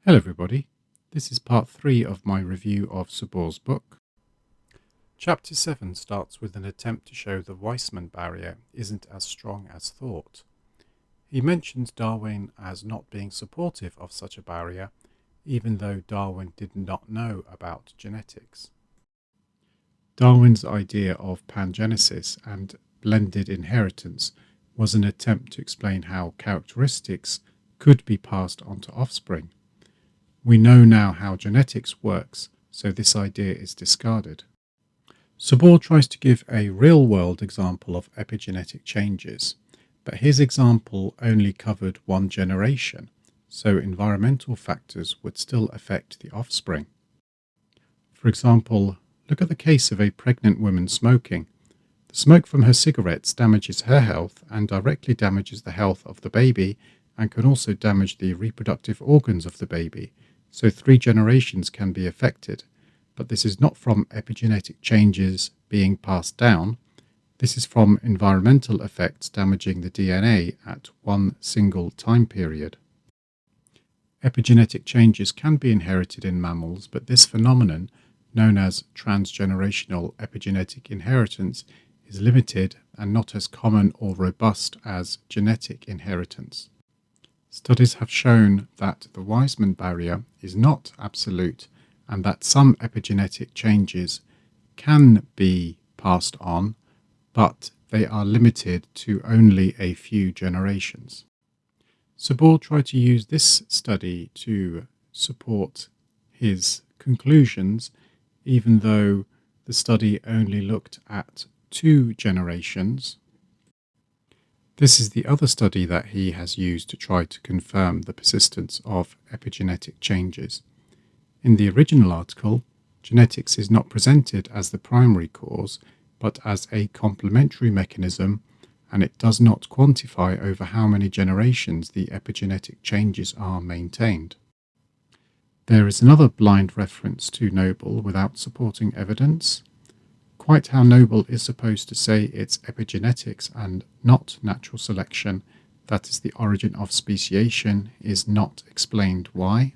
Hello everybody, this is part 3 of my review of Subboor's book. Chapter 7 starts with an attempt to show the Weismann barrier isn't as strong as thought. He mentions Darwin as not being supportive of such a barrier, even though Darwin did not know about genetics. Darwin's idea of pangenesis and blended inheritance was an attempt to explain how characteristics could be passed on to offspring. We know now how genetics works, so this idea is discarded. Subboor tries to give a real-world example of epigenetic changes, but his example only covered one generation, so environmental factors would still affect the offspring. For example, look at the case of a pregnant woman smoking. The smoke from her cigarettes damages her health and directly damages the health of the baby and can also damage the reproductive organs of the baby. So 3 generations can be affected, but this is not from epigenetic changes being passed down. This is from environmental effects damaging the DNA at one single time period. Epigenetic changes can be inherited in mammals, but this phenomenon, known as transgenerational epigenetic inheritance, is limited and not as common or robust as genetic inheritance. Studies have shown that the Weismann barrier is not absolute and that some epigenetic changes can be passed on, but they are limited to only a few generations. Subboor tried to use this study to support his conclusions, even though the study only looked at 2 generations. This is the other study that he has used to try to confirm the persistence of epigenetic changes. In the original article, genetics is not presented as the primary cause, but as a complementary mechanism, and it does not quantify over how many generations the epigenetic changes are maintained. There is another blind reference to Noble without supporting evidence. Quite how Noble is supposed to say it's epigenetics and not natural selection that is the origin of speciation is not explained why.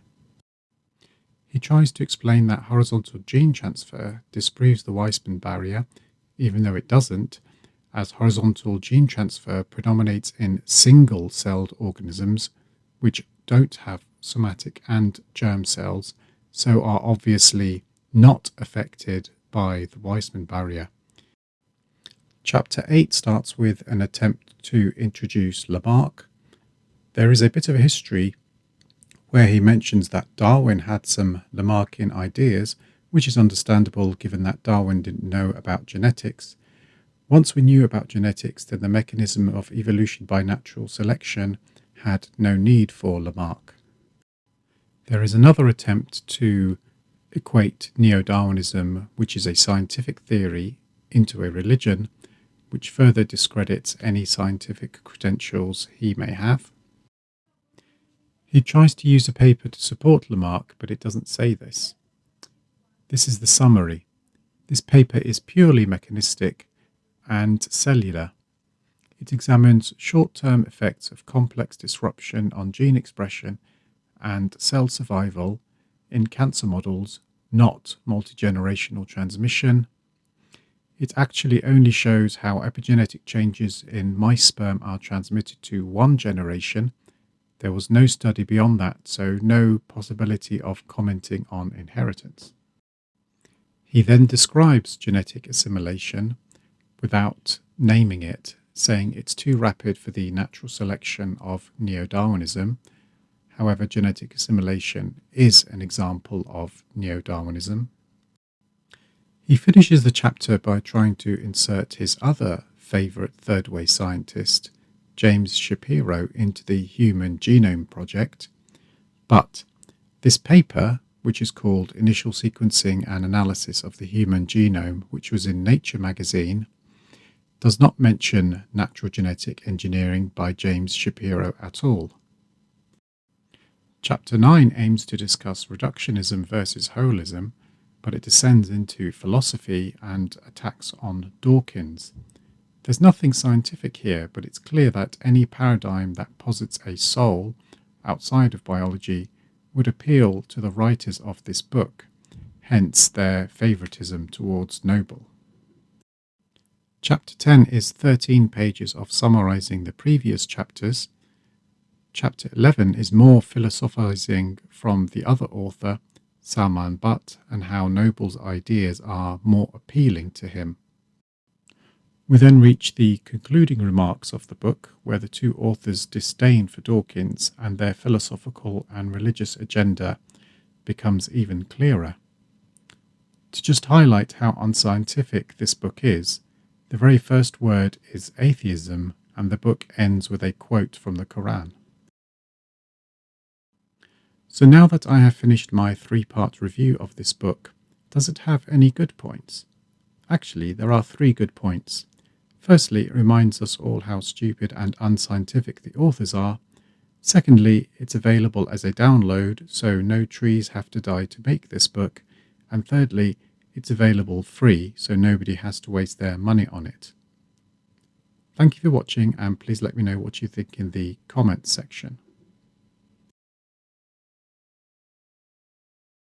He tries to explain that horizontal gene transfer disproves the Weismann barrier, even though it doesn't, as horizontal gene transfer predominates in single-celled organisms, which don't have somatic and germ cells, so are obviously not affected by the Weismann barrier. Chapter 8 starts with an attempt to introduce Lamarck. There is a bit of a history where he mentions that Darwin had some Lamarckian ideas, which is understandable given that Darwin didn't know about genetics. Once we knew about genetics, then the mechanism of evolution by natural selection had no need for Lamarck. There is another attempt to equate neo-Darwinism, which is a scientific theory, into a religion, which further discredits any scientific credentials he may have. He tries to use a paper to support Lamarck, but it doesn't say this. This is the summary. This paper is purely mechanistic and cellular. It examines short-term effects of complex disruption on gene expression and cell survival in cancer models, not multi-generational transmission. It actually only shows how epigenetic changes in mice sperm are transmitted to 1 generation. There was no study beyond that, so no possibility of commenting on inheritance. He then describes genetic assimilation without naming it, saying it's too rapid for the natural selection of neo-Darwinism. However, genetic assimilation is an example of neo-Darwinism. He finishes the chapter by trying to insert his other favourite third-way scientist, James Shapiro, into the Human Genome Project. But this paper, which is called Initial Sequencing and Analysis of the Human Genome, which was in Nature magazine, does not mention natural genetic engineering by James Shapiro at all. Chapter 9 aims to discuss reductionism versus holism, but it descends into philosophy and attacks on Dawkins. There's nothing scientific here, but it's clear that any paradigm that posits a soul outside of biology would appeal to the writers of this book, hence their favouritism towards Noble. Chapter 10 is 13 pages of summarising the previous chapters. Chapter 11 is more philosophising from the other author, Salman Butt, and how Noble's ideas are more appealing to him. We then reach the concluding remarks of the book, where the two authors' disdain for Dawkins and their philosophical and religious agenda becomes even clearer. To just highlight how unscientific this book is, the very first word is atheism, and the book ends with a quote from the Quran. So now that I have finished my 3-part review of this book, does it have any good points? Actually, there are 3 good points. Firstly, it reminds us all how stupid and unscientific the authors are. Secondly, it's available as a download, so no trees have to die to make this book. And thirdly, it's available free, so nobody has to waste their money on it. Thank you for watching, and please let me know what you think in the comments section.